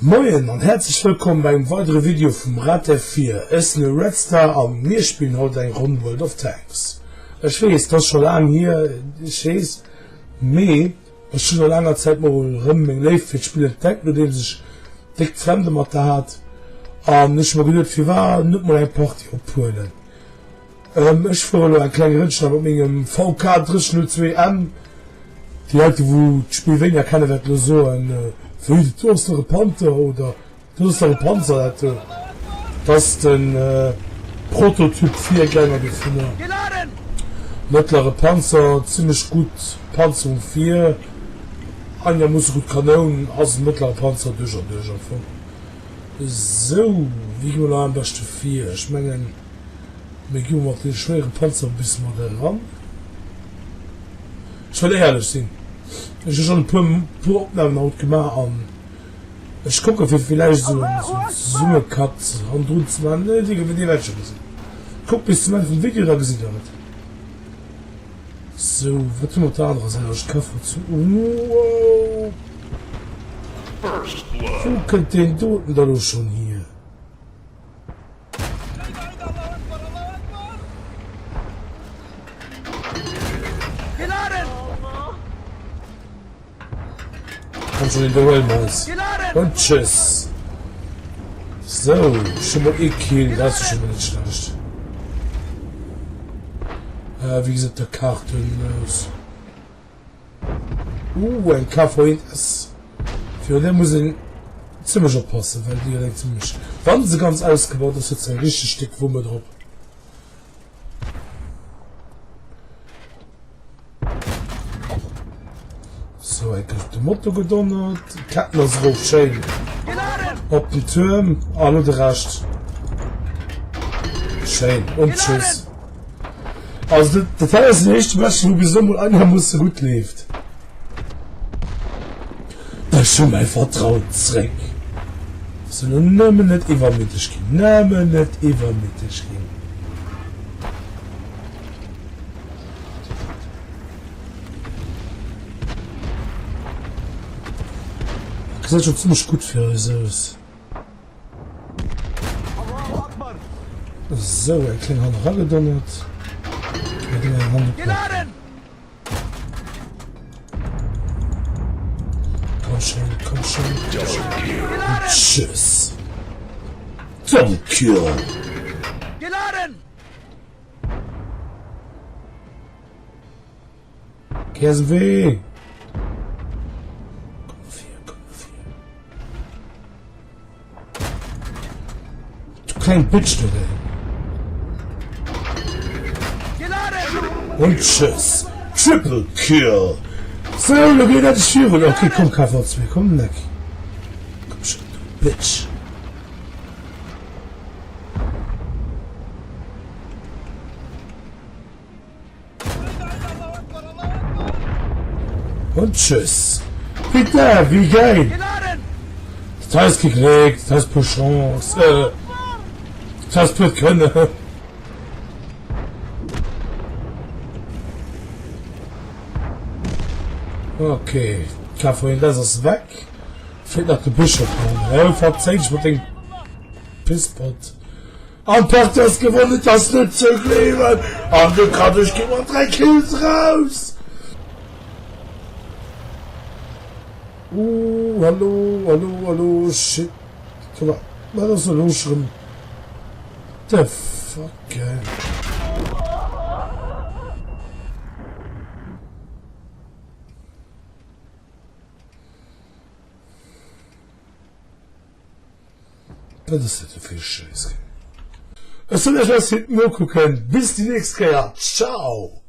Moin und herzlich willkommen beim weiteren Video vom Rad F4. Es ist eine Red Star und wir spielen heute ein Run World of Tanks. Ich weiß, das ist schon lange hier, ich weiß, ich schon langer Zeit mal rumgelaufen, ich spiele einen Tank, mit dem sich dick Fremde mit hat. Und ich habe mir gedacht, wie war, nicht mal ein Party abholen. Ich fahre ein kleines Rennstall mit meinem VK 302M. Die Leute, die das Spiel weniger kennen, werden so ein für die düstere Panther oder düstere Panzer, das ist ein Prototyp 4 kleiner gefunden. Mittlere Panzer, ziemlich gut Panzerung 4. Anja muss gut Kanonen, also mittlere Panzer durch. So, wie gehen wir am besten 4? Ich meine, wir gehen mal den schweren Panzer ein bisschen mal ran. Ich will ehrlich sein. Ich habe schon ein paar Aufnahmen gemacht und ich gucke, wie vielleicht so eine Summe gehabt und uns mal, ne, die wir die Welt schon gesehen. Guck, bis zum Ende vom Video da gesehen damit. So, was tun wir da andere Seite? Ich kaufe zu. Wow! Wo könnt den Toten da doch schon hier? Kannst du den Duell machen? Und tschüss. So, schon mal E-Kill, das ist schon mal nicht schlecht. Wie sieht der Karton aus? Ein KV1S. Für den muss ich ziemlich aufpassen, weil die direkt ziemlich. Wann sie ganz ausgebaut ist, jetzt ein richtig Stück Wumme drauf. So, ich habe den Motto gedonnert, Ketten das drauf, schön. Auf den Turm, alle der Rest. Schön, und tschüss. Also, das ist nicht, was du bis mal einer muss gut lebt. Das ist schon mein Vertrauensreck. So, nun nehmen nicht übermittig gehen. Nehmen nicht übermittig gehen. Das sieht schon ziemlich gut für uns aus. So, ein kleiner Hand reingedonnert. Komm schon. Und tschüss. Double Kill. Geladen! KSW. Du kleinen Bitch, du, ey. Und tschüss. Triple Kill. So, du gehst an die Türe. Okay, komm, KV2, komm weg. Komm schon, du Bitch. Und tschüss. Bitte, wie geil. Das heißt gekriegt, das heißt pro Chance. Das heißt pro Können. Okay, klar, vorhin das ist weg. Fehlt noch der Bischof. Verzeiht mit dem Pisspot. Und Port das gewonnen, das nicht zu kleben. Und du kannst ich gebe 3 Kills raus. Hallo, shit. Was ist so los rum? The fuck, ey. Das ist nicht so viel Scheiße. Es soll etwas hinten nur gucken. Bis die nächste Jahr. Ciao.